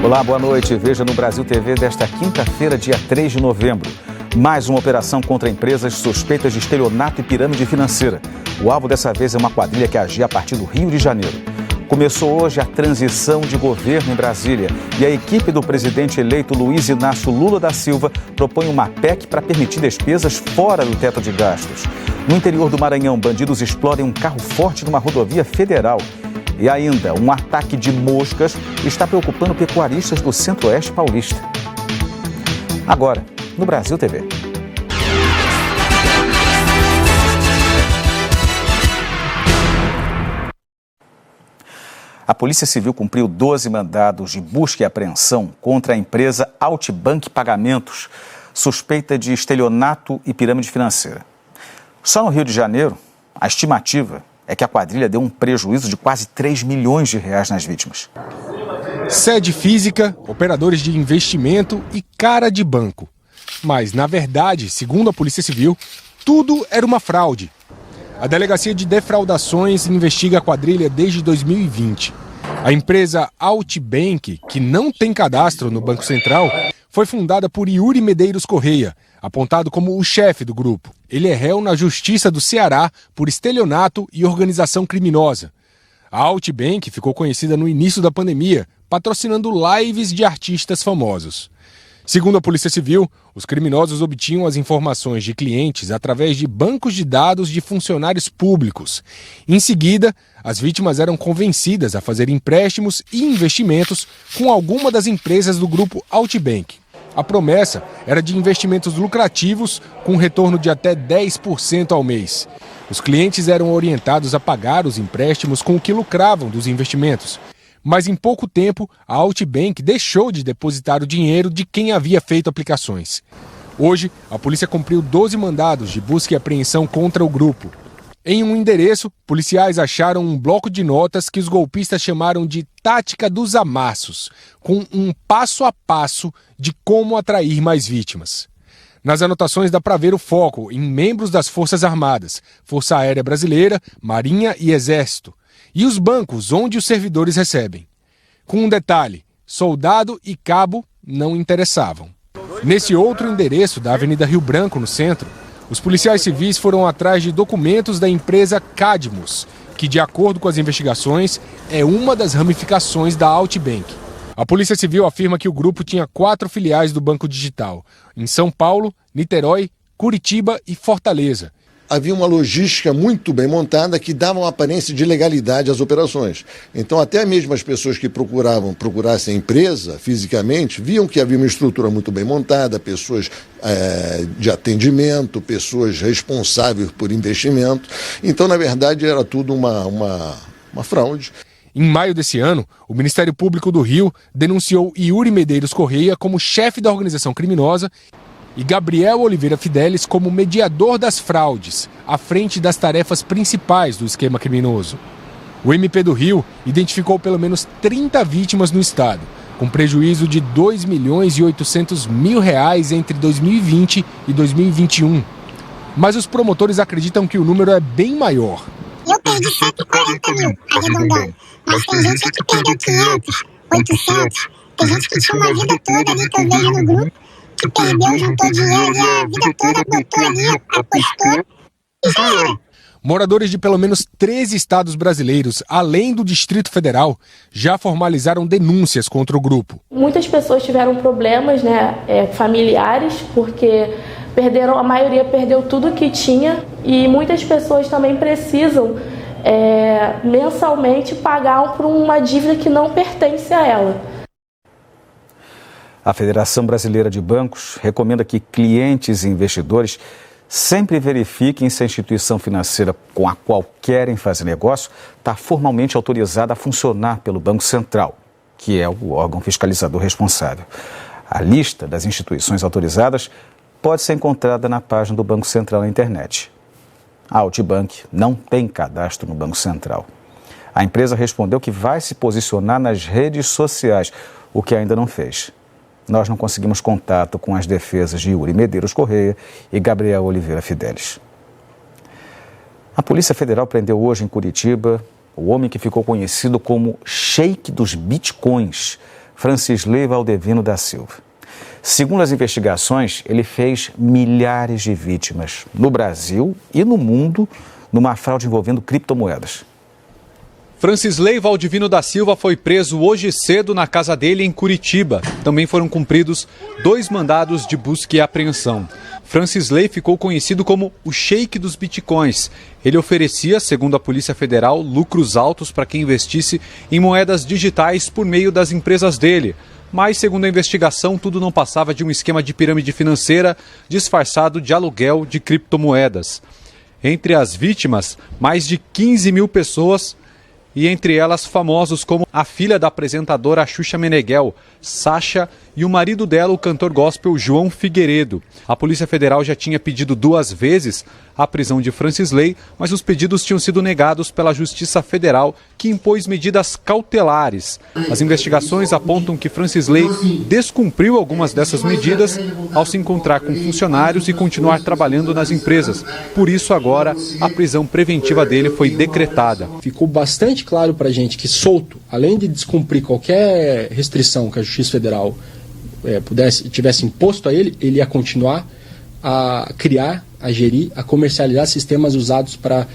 Olá, boa noite. Veja no Brasil TV desta quinta-feira, dia 3 de novembro. Mais uma operação contra empresas suspeitas de estelionato e pirâmide financeira. O alvo dessa vez é uma quadrilha que agia a partir do Rio de Janeiro. Começou hoje a transição de governo em Brasília e a equipe do presidente eleito Luiz Inácio Lula da Silva propõe uma PEC para permitir despesas fora do teto de gastos. No interior do Maranhão, bandidos explodem um carro forte numa rodovia federal. E ainda, um ataque de moscas está preocupando pecuaristas do Centro-Oeste paulista. Agora, no Brasil TV. A Polícia Civil cumpriu 12 mandados de busca e apreensão contra a empresa Altibank Pagamentos, suspeita de estelionato e pirâmide financeira. Só no Rio de Janeiro, a estimativa é que a quadrilha deu um prejuízo de quase 3 milhões de reais nas vítimas. Sede física, operadores de investimento e cara de banco. Mas, na verdade, segundo a Polícia Civil, tudo era uma fraude. A Delegacia de Defraudações investiga a quadrilha desde 2020. A empresa Altibank, que não tem cadastro no Banco Central, foi fundada por Yuri Medeiros Correia, apontado como o chefe do grupo. Ele é réu na Justiça do Ceará por estelionato e organização criminosa. A Altibank ficou conhecida no início da pandemia, patrocinando lives de artistas famosos. Segundo a Polícia Civil, os criminosos obtinham as informações de clientes através de bancos de dados de funcionários públicos. Em seguida, as vítimas eram convencidas a fazer empréstimos e investimentos com alguma das empresas do grupo Altibank. A promessa era de investimentos lucrativos com retorno de até 10% ao mês. Os clientes eram orientados a pagar os empréstimos com o que lucravam dos investimentos. Mas em pouco tempo, a Altibank deixou de depositar o dinheiro de quem havia feito aplicações. Hoje, a polícia cumpriu 12 mandados de busca e apreensão contra o grupo. Em um endereço, policiais acharam um bloco de notas que os golpistas chamaram de tática dos amassos, com um passo a passo de como atrair mais vítimas. Nas anotações dá para ver o foco em membros das Forças Armadas, Força Aérea Brasileira, Marinha e Exército, e os bancos onde os servidores recebem. Com um detalhe, soldado e cabo não interessavam. Nesse outro endereço da Avenida Rio Branco, no centro, os policiais civis foram atrás de documentos da empresa Cadmus, que, de acordo com as investigações, é uma das ramificações da Altibank. A Polícia Civil afirma que o grupo tinha 4 filiais do Banco Digital, em São Paulo, Niterói, Curitiba e Fortaleza. Havia uma logística muito bem montada que dava uma aparência de legalidade às operações. Então, até mesmo as pessoas que procurassem a empresa fisicamente, viam que havia uma estrutura muito bem montada, pessoas de atendimento, pessoas responsáveis por investimento. Então, na verdade, era tudo uma fraude. Em maio desse ano, o Ministério Público do Rio denunciou Yuri Medeiros Correia como chefe da organização criminosa e Gabriel Oliveira Fidelis como mediador das fraudes, à frente das tarefas principais do esquema criminoso. O MP do Rio identificou pelo menos 30 vítimas no estado, com prejuízo de R$ 2.800.000 entre 2020 e 2021. Mas os promotores acreditam que o número é bem maior. Eu perdi 140 mil, arredondando, mas tem gente que perdeu 500, 800, tem gente que tinha uma vida toda ali que eu vejo no grupo, que perdeu, juntou dinheiro e a vida toda botou ali, apostou e já era. Moradores de pelo menos 13 estados brasileiros, além do Distrito Federal, já formalizaram denúncias contra o grupo. Muitas pessoas tiveram problemas, familiares, porque a maioria perdeu tudo que tinha e muitas pessoas também precisam mensalmente pagar por uma dívida que não pertence a ela. A Federação Brasileira de Bancos recomenda que clientes e investidores sempre verifiquem se a instituição financeira com a qual querem fazer negócio está formalmente autorizada a funcionar pelo Banco Central, que é o órgão fiscalizador responsável. A lista das instituições autorizadas pode ser encontrada na página do Banco Central na internet. A Altibank não tem cadastro no Banco Central. A empresa respondeu que vai se posicionar nas redes sociais, o que ainda não fez. Nós não conseguimos contato com as defesas de Yuri Medeiros Correia e Gabriel Oliveira Fidelis. A Polícia Federal prendeu hoje em Curitiba o homem que ficou conhecido como Sheik dos Bitcoins. Francisley Valdevino da Silva. Segundo as investigações, ele fez milhares de vítimas no Brasil e no mundo numa fraude envolvendo criptomoedas. Francisley Valdevino da Silva foi preso hoje cedo na casa dele em Curitiba. Também foram cumpridos 2 mandados de busca e apreensão. Francisley ficou conhecido como o Sheik dos Bitcoins. Ele oferecia, segundo a Polícia Federal, lucros altos para quem investisse em moedas digitais por meio das empresas dele. Mas, segundo a investigação, tudo não passava de um esquema de pirâmide financeira disfarçado de aluguel de criptomoedas. Entre as vítimas, mais de 15 mil pessoas, e entre elas famosos como a filha da apresentadora Xuxa Meneghel, Sasha, e o marido dela, o cantor gospel João Figueiredo. A Polícia Federal já tinha pedido 2 vezes a prisão de Francisley, mas os pedidos tinham sido negados pela Justiça Federal, que impôs medidas cautelares. As investigações apontam que Francisley descumpriu algumas dessas medidas ao se encontrar com funcionários e continuar trabalhando nas empresas. Por isso, agora, a prisão preventiva dele foi decretada. Ficou bastante claro para a gente que solto, além de descumprir qualquer restrição que a Justiça Federal tivesse imposto a ele, ele ia continuar a criar, a gerir, a comercializar sistemas usados para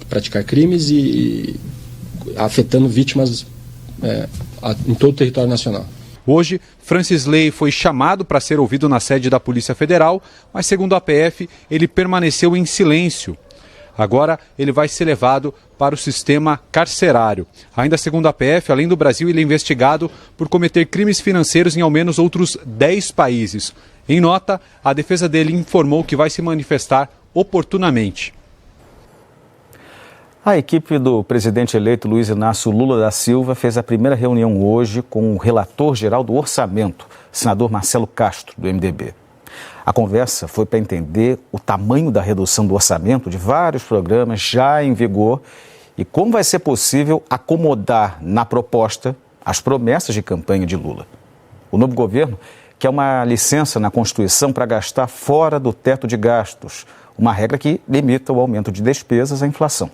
praticar crimes e afetando vítimas em todo o território nacional. Hoje, Francisley foi chamado para ser ouvido na sede da Polícia Federal, mas, segundo a PF, ele permaneceu em silêncio. Agora, ele vai ser levado para o sistema carcerário. Ainda segundo a PF, além do Brasil, ele é investigado por cometer crimes financeiros em ao menos outros 10 países. Em nota, a defesa dele informou que vai se manifestar oportunamente. A equipe do presidente eleito Luiz Inácio Lula da Silva fez a primeira reunião hoje com o relator-geral do orçamento, senador Marcelo Castro, do MDB. A conversa foi para entender o tamanho da redução do orçamento de vários programas já em vigor e como vai ser possível acomodar na proposta as promessas de campanha de Lula. O novo governo quer uma licença na Constituição para gastar fora do teto de gastos, uma regra que limita o aumento de despesas à inflação.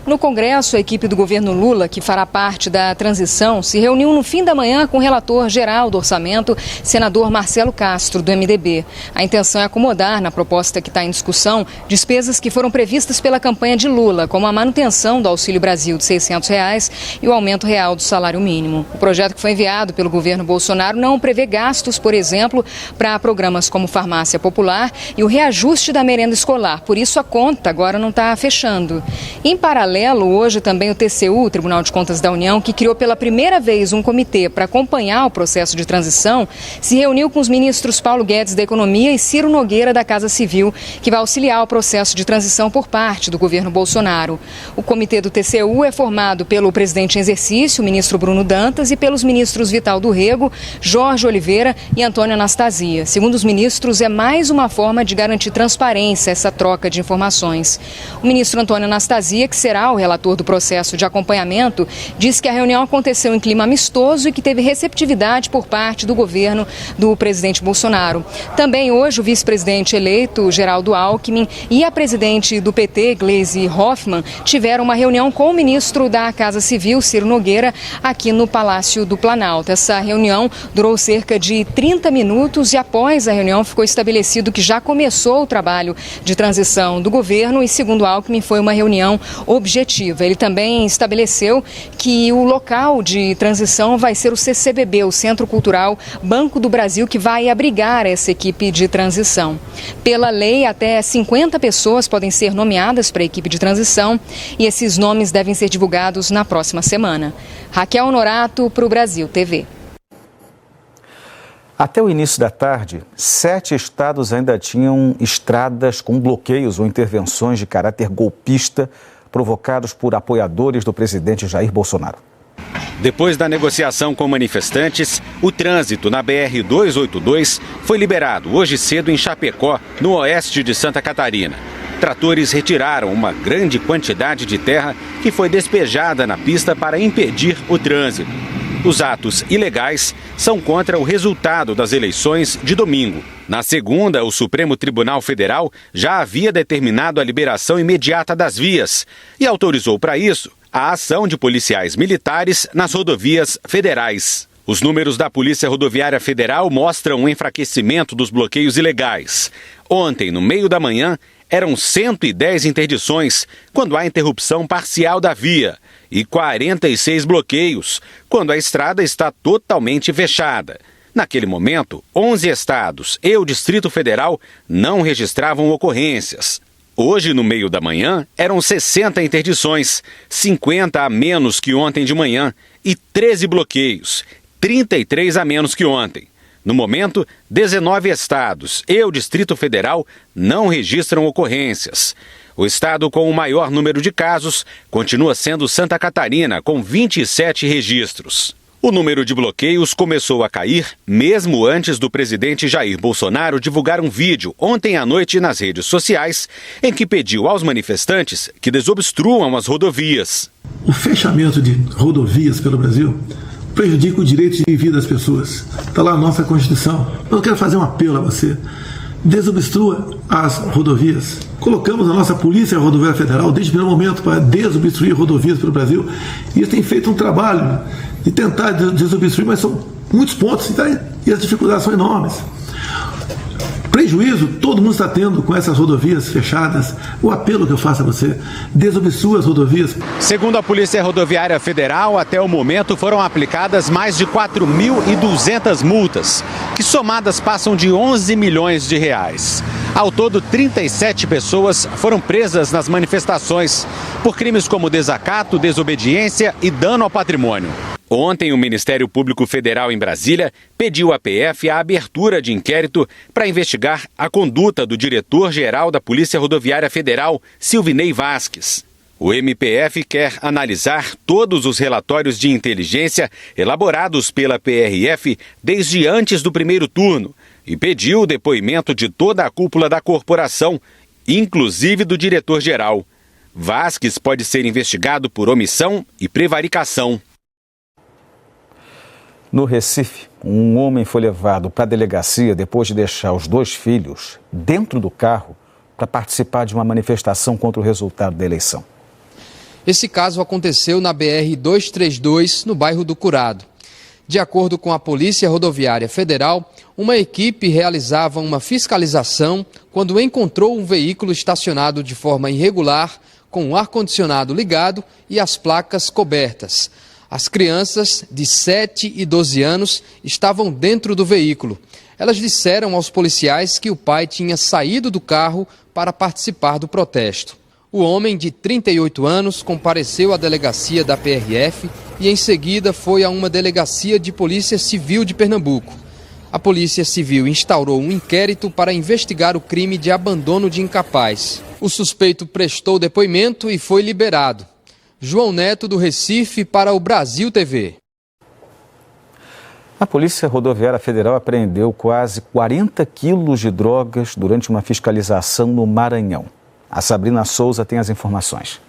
No Congresso, a equipe do governo Lula, que fará parte da transição, se reuniu no fim da manhã com o relator-geral do orçamento, senador Marcelo Castro, do MDB. A intenção é acomodar na proposta que está em discussão despesas que foram previstas pela campanha de Lula, como a manutenção do Auxílio Brasil de R$ 600 e o aumento real do salário mínimo. O projeto que foi enviado pelo governo Bolsonaro não prevê gastos, por exemplo, para programas como Farmácia Popular e o reajuste da merenda escolar. Por isso, a conta agora não está fechando. Em paralelo, hoje também o TCU, o Tribunal de Contas da União, que criou pela primeira vez um comitê para acompanhar o processo de transição, se reuniu com os ministros Paulo Guedes da Economia e Ciro Nogueira da Casa Civil, que vai auxiliar o processo de transição por parte do governo Bolsonaro. O comitê do TCU é formado pelo presidente em exercício, o ministro Bruno Dantas, e pelos ministros Vital do Rego, Jorge Oliveira e Antônio Anastasia. Segundo os ministros, é mais uma forma de garantir transparência essa troca de informações. O ministro Antônio Anastasia, que será o relator do processo de acompanhamento, disse que a reunião aconteceu em clima amistoso e que teve receptividade por parte do governo do presidente Bolsonaro. Também hoje o vice-presidente eleito, Geraldo Alckmin, e a presidente do PT, Gleisi Hoffmann, tiveram uma reunião com o ministro da Casa Civil, Ciro Nogueira, aqui no Palácio do Planalto. Essa reunião durou cerca de 30 minutos e após a reunião ficou estabelecido que já começou o trabalho de transição do governo e, segundo Alckmin, foi uma reunião objetiva. Ele também estabeleceu que o local de transição vai ser o CCBB, o Centro Cultural Banco do Brasil, que vai abrigar essa equipe de transição. Pela lei, até 50 pessoas podem ser nomeadas para a equipe de transição e esses nomes devem ser divulgados na próxima semana. Raquel Honorato, para o Brasil TV. Até o início da tarde, 7 estados ainda tinham estradas com bloqueios ou intervenções de caráter golpista provocados por apoiadores do presidente Jair Bolsonaro. Depois da negociação com manifestantes, o trânsito na BR-282 foi liberado hoje cedo em Chapecó, no oeste de Santa Catarina. Tratores retiraram uma grande quantidade de terra que foi despejada na pista para impedir o trânsito. Os atos ilegais são contra o resultado das eleições de domingo. Na segunda, o Supremo Tribunal Federal já havia determinado a liberação imediata das vias e autorizou para isso a ação de policiais militares nas rodovias federais. Os números da Polícia Rodoviária Federal mostram um enfraquecimento dos bloqueios ilegais. Ontem, no meio da manhã, eram 110 interdições, quando há interrupção parcial da via, e 46 bloqueios, quando a estrada está totalmente fechada. Naquele momento, 11 estados e o Distrito Federal não registravam ocorrências. Hoje, no meio da manhã, eram 60 interdições, 50 a menos que ontem de manhã, e 13 bloqueios, 33 a menos que ontem. No momento, 19 estados e o Distrito Federal não registram ocorrências. O estado com o maior número de casos continua sendo Santa Catarina, com 27 registros. O número de bloqueios começou a cair mesmo antes do presidente Jair Bolsonaro divulgar um vídeo ontem à noite nas redes sociais em que pediu aos manifestantes que desobstruam as rodovias. O fechamento de rodovias pelo Brasil prejudica o direito de vida das pessoas. Está lá a nossa Constituição. Eu quero fazer um apelo a você. Desobstrua as rodovias. Colocamos a nossa Polícia Rodoviária Federal desde o primeiro momento para desobstruir rodovias pelo Brasil. E eles têm feito um trabalho de tentar desobstruir, mas são muitos pontos e as dificuldades são enormes. Prejuízo todo mundo está tendo com essas rodovias fechadas. O apelo que eu faço a você, desobstrua as rodovias. Segundo a Polícia Rodoviária Federal, até o momento foram aplicadas mais de 4.200 multas, que somadas passam de 11 milhões de reais. Ao todo, 37 pessoas foram presas nas manifestações por crimes como desacato, desobediência e dano ao patrimônio. Ontem, o Ministério Público Federal em Brasília pediu à PF a abertura de inquérito para investigar a conduta do diretor-geral da Polícia Rodoviária Federal, Silvinei Vasques. O MPF quer analisar todos os relatórios de inteligência elaborados pela PRF desde antes do primeiro turno e pediu o depoimento de toda a cúpula da corporação, inclusive do diretor-geral. Vasques pode ser investigado por omissão e prevaricação. No Recife, um homem foi levado para a delegacia depois de deixar os 2 filhos dentro do carro para participar de uma manifestação contra o resultado da eleição. Esse caso aconteceu na BR-232, no bairro do Curado. De acordo com a Polícia Rodoviária Federal, uma equipe realizava uma fiscalização quando encontrou um veículo estacionado de forma irregular, com o ar-condicionado ligado e as placas cobertas. As crianças de 7 e 12 anos estavam dentro do veículo. Elas disseram aos policiais que o pai tinha saído do carro para participar do protesto. O homem, de 38 anos, compareceu à delegacia da PRF e em seguida foi a uma delegacia de Polícia Civil de Pernambuco. A Polícia Civil instaurou um inquérito para investigar o crime de abandono de incapaz. O suspeito prestou depoimento e foi liberado. João Neto, do Recife, para o Brasil TV. A Polícia Rodoviária Federal apreendeu quase 40 quilos de drogas durante uma fiscalização no Maranhão. A Sabrina Souza tem as informações.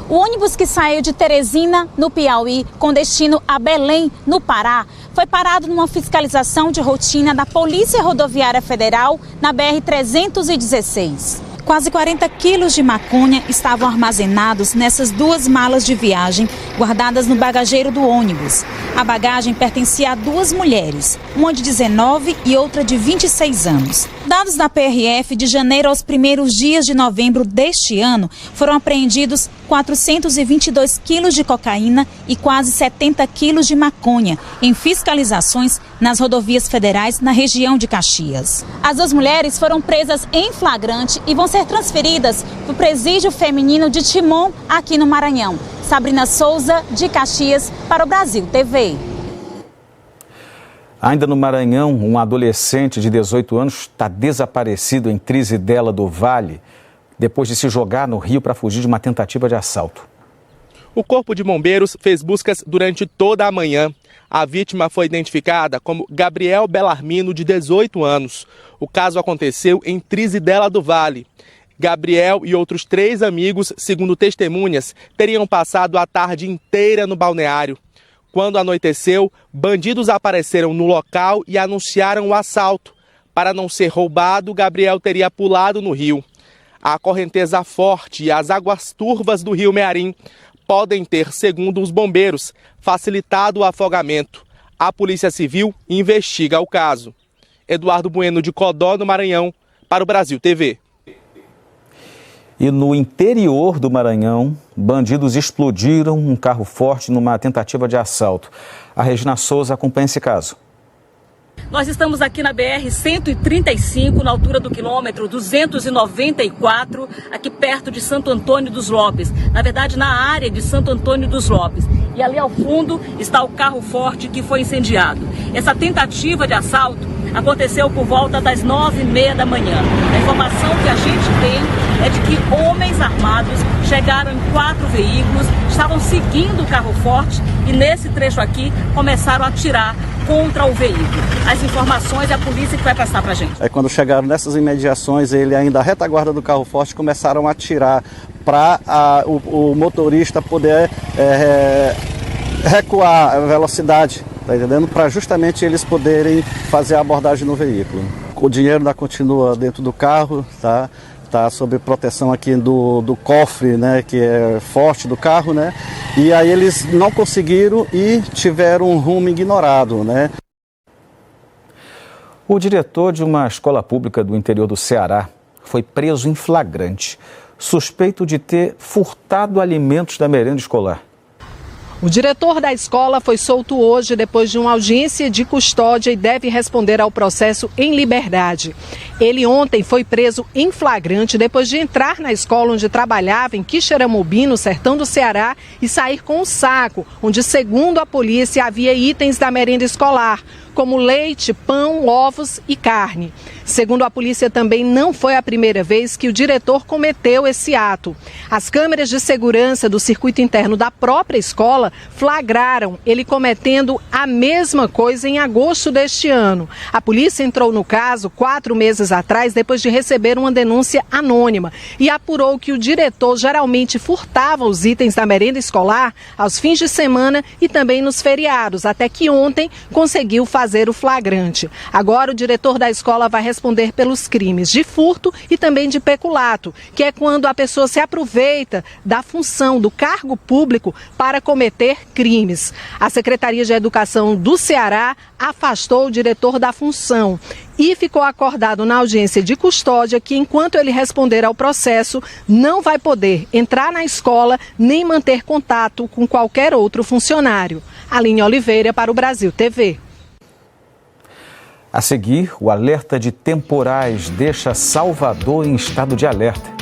O ônibus que saiu de Teresina, no Piauí, com destino a Belém, no Pará, foi parado numa fiscalização de rotina da Polícia Rodoviária Federal na BR-316. Quase 40 quilos de maconha estavam armazenados nessas 2 malas de viagem, guardadas no bagageiro do ônibus. A bagagem pertencia a 2 mulheres, uma de 19 e outra de 26 anos. Dados da PRF, de janeiro aos primeiros dias de novembro deste ano, foram apreendidos 422 quilos de cocaína e quase 70 quilos de maconha em fiscalizações nas rodovias federais na região de Caxias. As 2 mulheres foram presas em flagrante e vão ser transferidas para o presídio feminino de Timon, aqui no Maranhão. Sabrina Souza, de Caxias, para o Brasil TV. Ainda no Maranhão, um adolescente de 18 anos está desaparecido em Trizidela do Vale, depois de se jogar no rio para fugir de uma tentativa de assalto. O Corpo de Bombeiros fez buscas durante toda a manhã. A vítima foi identificada como Gabriel Belarmino, de 18 anos. O caso aconteceu em Trizidela do Vale. Gabriel e outros 3 amigos, segundo testemunhas, teriam passado a tarde inteira no balneário. Quando anoiteceu, bandidos apareceram no local e anunciaram o assalto. Para não ser roubado, Gabriel teria pulado no rio. A correnteza forte e as águas turvas do rio Mearim podem ter, segundo os bombeiros, facilitado o afogamento. A Polícia Civil investiga o caso. Eduardo Bueno, de Codó, no Maranhão, para o Brasil TV. E no interior do Maranhão, bandidos explodiram um carro forte numa tentativa de assalto. A Regina Souza acompanha esse caso. Nós estamos aqui na BR-135, na altura do quilômetro 294, aqui perto de Santo Antônio dos Lopes. Na verdade, na área de Santo Antônio dos Lopes. E ali ao fundo está o carro forte que foi incendiado. Essa tentativa de assalto aconteceu por volta das 9h30 da manhã. A informação que a gente tem é de que homens armados chegaram em 4 veículos, estavam seguindo o carro forte e nesse trecho aqui começaram a atirar contra o veículo. As informações é a polícia que vai passar pra gente. Quando chegaram nessas imediações, ele ainda a retaguarda do carro forte começaram a atirar para o motorista poder recuar a velocidade, tá entendendo? Para justamente eles poderem fazer a abordagem no veículo. O dinheiro ainda continua dentro do carro, tá? Tá sob proteção aqui do cofre, né, que é forte do carro, né? E aí eles não conseguiram e tiveram um rumo ignorado, né? O diretor de uma escola pública do interior do Ceará foi preso em flagrante, suspeito de ter furtado alimentos da merenda escolar. O diretor da escola foi solto hoje depois de uma audiência de custódia e deve responder ao processo em liberdade. Ele ontem foi preso em flagrante depois de entrar na escola onde trabalhava em Quixeramobim, no sertão do Ceará, e sair com um saco, onde, segundo a polícia, havia itens da merenda escolar, como leite, pão, ovos e carne. Segundo a polícia, também não foi a primeira vez que o diretor cometeu esse ato. As câmeras de segurança do circuito interno da própria escola flagraram ele cometendo a mesma coisa em agosto deste ano. A polícia entrou no caso 4 meses atrás, depois de receber uma denúncia anônima, e apurou que o diretor geralmente furtava os itens da merenda escolar aos fins de semana e também nos feriados, até que ontem conseguiu fazer o flagrante. Agora o diretor da escola vai responder pelos crimes de furto e também de peculato, que é quando a pessoa se aproveita da função do cargo público para cometer crimes. A Secretaria de Educação do Ceará afastou o diretor da função e ficou acordado na audiência de custódia que, enquanto ele responder ao processo, não vai poder entrar na escola nem manter contato com qualquer outro funcionário. Aline Oliveira para o Brasil TV. A seguir, o alerta de temporais deixa Salvador em estado de alerta.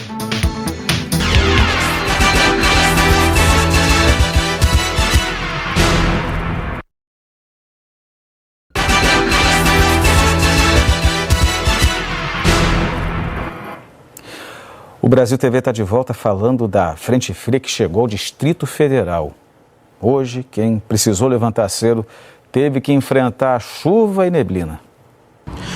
O Brasil TV está de volta falando da frente fria que chegou ao Distrito Federal. Hoje, quem precisou levantar cedo teve que enfrentar chuva e neblina.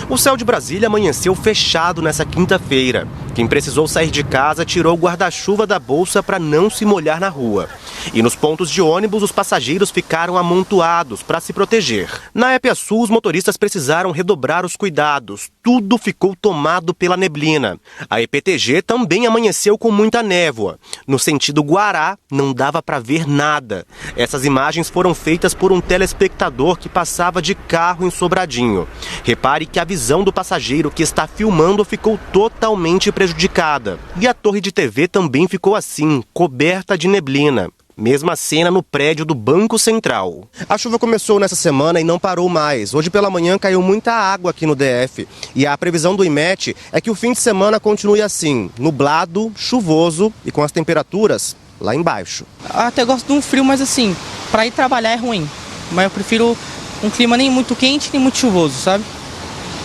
O céu de Brasília amanheceu fechado nessa quinta-feira. Quem precisou sair de casa tirou o guarda-chuva da bolsa para não se molhar na rua. E nos pontos de ônibus, os passageiros ficaram amontoados para se proteger. Na EPSU, os motoristas precisaram redobrar os cuidados. Tudo ficou tomado pela neblina. A EPTG também amanheceu com muita névoa. No sentido Guará, não dava para ver nada. Essas imagens foram feitas por um telespectador que passava de carro em Sobradinho. Repare que a visão do passageiro que está filmando ficou totalmente prejudicada. E a torre de TV também ficou assim, coberta de neblina. Mesma cena no prédio do Banco Central. A chuva começou nessa semana e não parou mais. Hoje pela manhã caiu muita água aqui no DF. E a previsão do IMET é que o fim de semana continue assim, nublado, chuvoso e com as temperaturas lá embaixo. Eu até gosto de um frio, mas assim, para ir trabalhar é ruim. Mas eu prefiro um clima nem muito quente, nem muito chuvoso, sabe?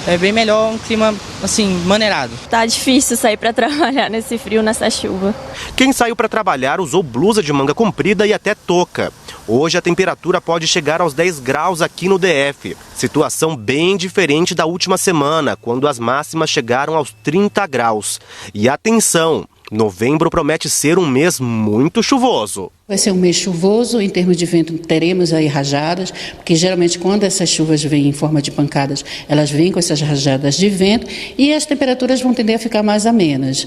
É bem melhor um clima, assim, maneirado. Tá difícil sair para trabalhar nesse frio, nessa chuva. Quem saiu para trabalhar usou blusa de manga comprida e até touca. Hoje a temperatura pode chegar aos 10 graus aqui no DF. Situação bem diferente da última semana, quando as máximas chegaram aos 30 graus. E atenção! Novembro promete ser um mês muito chuvoso. Vai ser um mês chuvoso, em termos de vento teremos aí rajadas, porque geralmente quando essas chuvas vêm em forma de pancadas, elas vêm com essas rajadas de vento e as temperaturas vão tender a ficar mais amenas.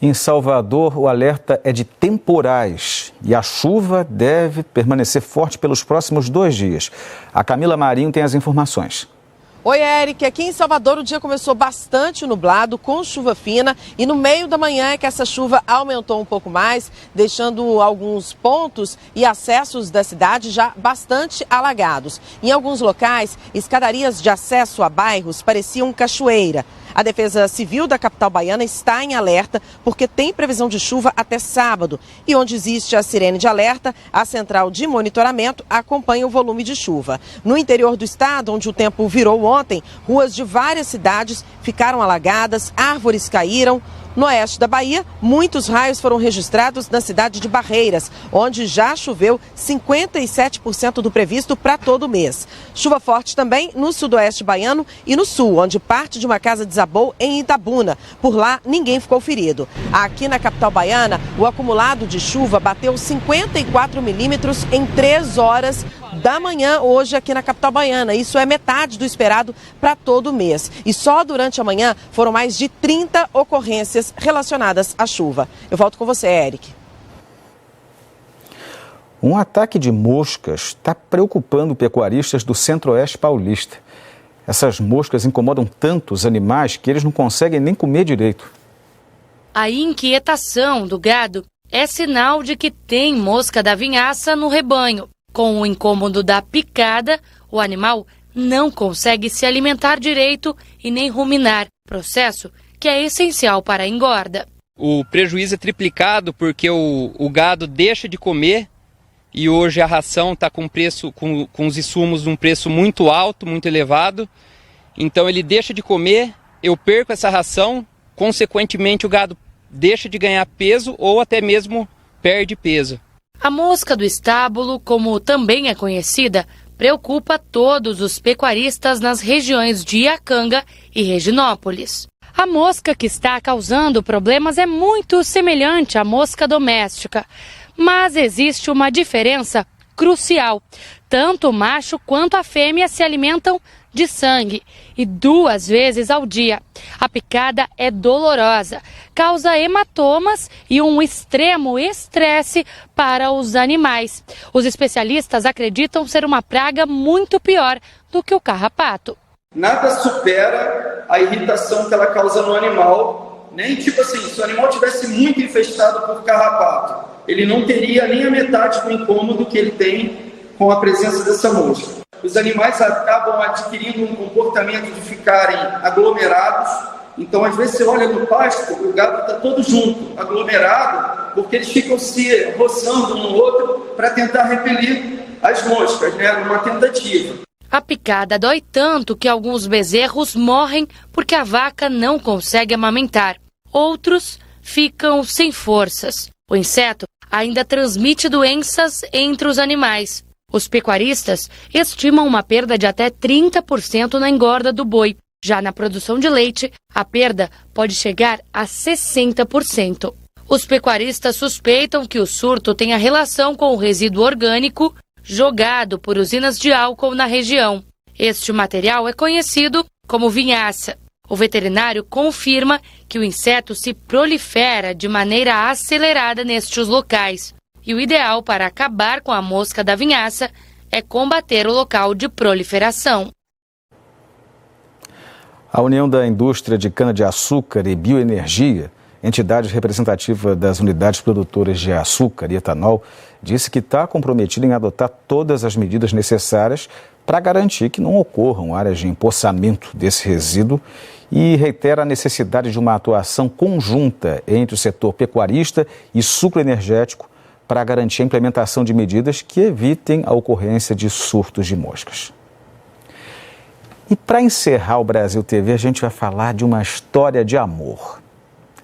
Em Salvador, o alerta é de temporais e a chuva deve permanecer forte pelos próximos 2 dias. A Camila Marinho tem as informações. Oi, Eric. Aqui em Salvador o dia começou bastante nublado, com chuva fina, e no meio da manhã é que essa chuva aumentou um pouco mais, deixando alguns pontos e acessos da cidade já bastante alagados. Em alguns locais, escadarias de acesso a bairros pareciam cachoeira. A Defesa Civil da capital baiana está em alerta porque tem previsão de chuva até sábado. E onde existe a sirene de alerta, a central de monitoramento acompanha o volume de chuva. No interior do estado, onde o tempo virou ontem, ruas de várias cidades ficaram alagadas, árvores caíram. No oeste da Bahia, muitos raios foram registrados na cidade de Barreiras, onde já choveu 57% do previsto para todo o mês. Chuva forte também no sudoeste baiano e no sul, onde parte de uma casa desabou em Itabuna. Por lá, ninguém ficou ferido. Aqui na capital baiana, o acumulado de chuva bateu 54 milímetros em 3 horas da manhã hoje aqui na capital baiana. Isso é metade do esperado para todo o mês. E só durante a manhã foram mais de 30 ocorrências relacionadas à chuva. Eu volto com você, Eric. Um ataque de moscas está preocupando pecuaristas do Centro-Oeste paulista. Essas moscas incomodam tanto os animais que eles não conseguem nem comer direito. A inquietação do gado é sinal de que tem mosca da vinhaça no rebanho. Com o incômodo da picada, o animal não consegue se alimentar direito e nem ruminar, processo que é essencial para a engorda. O prejuízo é triplicado porque o gado deixa de comer e hoje a ração está com os insumos num preço muito alto, muito elevado. Então ele deixa de comer, eu perco essa ração, consequentemente o gado deixa de ganhar peso ou até mesmo perde peso. A mosca do estábulo, como também é conhecida, preocupa todos os pecuaristas nas regiões de Iacanga e Reginópolis. A mosca que está causando problemas é muito semelhante à mosca doméstica, mas existe uma diferença crucial. Tanto o macho quanto a fêmea se alimentam de sangue e 2 vezes ao dia. A picada é dolorosa, causa hematomas e um extremo estresse para os animais. Os especialistas acreditam ser uma praga muito pior do que o carrapato. Nada supera a irritação que ela causa no animal, nem tipo assim, se o animal tivesse muito infestado por carrapato, ele não teria nem a metade do incômodo que ele tem com a presença dessa mosca. Os animais acabam adquirindo um comportamento de ficarem aglomerados. Então, às vezes, você olha no pasto, o gado está todo junto, aglomerado, porque eles ficam se roçando um no outro para tentar repelir as moscas, né? Numa tentativa. A picada dói tanto que alguns bezerros morrem porque a vaca não consegue amamentar. Outros ficam sem forças. O inseto ainda transmite doenças entre os animais. Os pecuaristas estimam uma perda de até 30% na engorda do boi. Já na produção de leite, a perda pode chegar a 60%. Os pecuaristas suspeitam que o surto tenha relação com o resíduo orgânico jogado por usinas de álcool na região. Este material é conhecido como vinhaça. O veterinário confirma que o inseto se prolifera de maneira acelerada nestes locais. E o ideal para acabar com a mosca da vinhaça é combater o local de proliferação. A União da Indústria de Cana-de-Açúcar e Bioenergia, entidade representativa das unidades produtoras de açúcar e etanol, disse que está comprometida em adotar todas as medidas necessárias para garantir que não ocorram áreas de empoçamento desse resíduo e reitera a necessidade de uma atuação conjunta entre o setor pecuarista e sucroenergético para garantir a implementação de medidas que evitem a ocorrência de surtos de moscas. E para encerrar o Brasil TV, a gente vai falar de uma história de amor.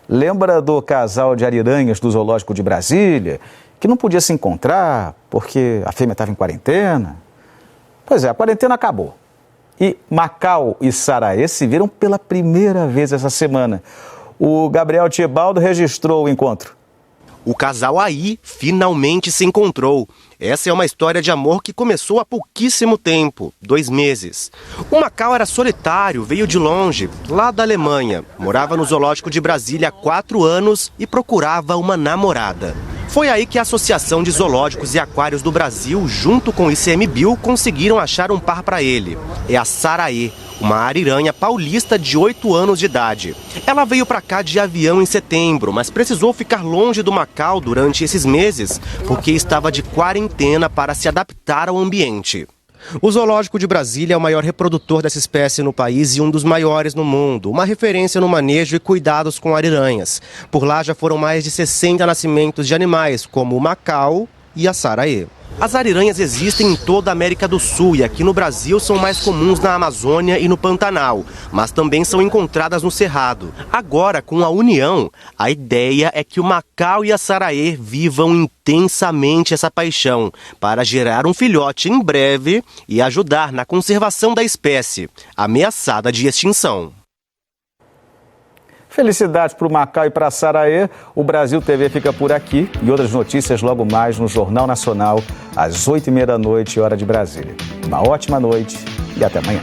Lembra do casal de ariranhas do Zoológico de Brasília, que não podia se encontrar porque a fêmea estava em quarentena? Pois é, a quarentena acabou. E Macau e Saraê se viram pela primeira vez essa semana. O Gabriel Tibaldo registrou o encontro. O casal aí finalmente se encontrou. Essa é uma história de amor que começou há pouquíssimo tempo, 2 meses. O Macau era solitário, veio de longe, lá da Alemanha. Morava no zoológico de Brasília há 4 anos e procurava uma namorada. Foi aí que a Associação de Zoológicos e Aquários do Brasil, junto com o ICMBio, conseguiram achar um par para ele. É a Saraê, uma ariranha paulista de 8 anos de idade. Ela veio para cá de avião em setembro, mas precisou ficar longe do Macau durante esses meses, porque estava de quarentena para se adaptar ao ambiente. O Zoológico de Brasília é o maior reprodutor dessa espécie no país e um dos maiores no mundo, uma referência no manejo e cuidados com ariranhas. Por lá já foram mais de 60 nascimentos de animais, como o Macau e a Saraê. As ariranhas existem em toda a América do Sul e aqui no Brasil são mais comuns na Amazônia e no Pantanal, mas também são encontradas no Cerrado. Agora, com a união, a ideia é que o Macau e a Saraê vivam intensamente essa paixão para gerar um filhote em breve e ajudar na conservação da espécie, ameaçada de extinção. Felicidades para o Macau e para a Saraê. O Brasil TV fica por aqui e outras notícias logo mais no Jornal Nacional, às 20h30 da noite, hora de Brasília. Uma ótima noite e até amanhã.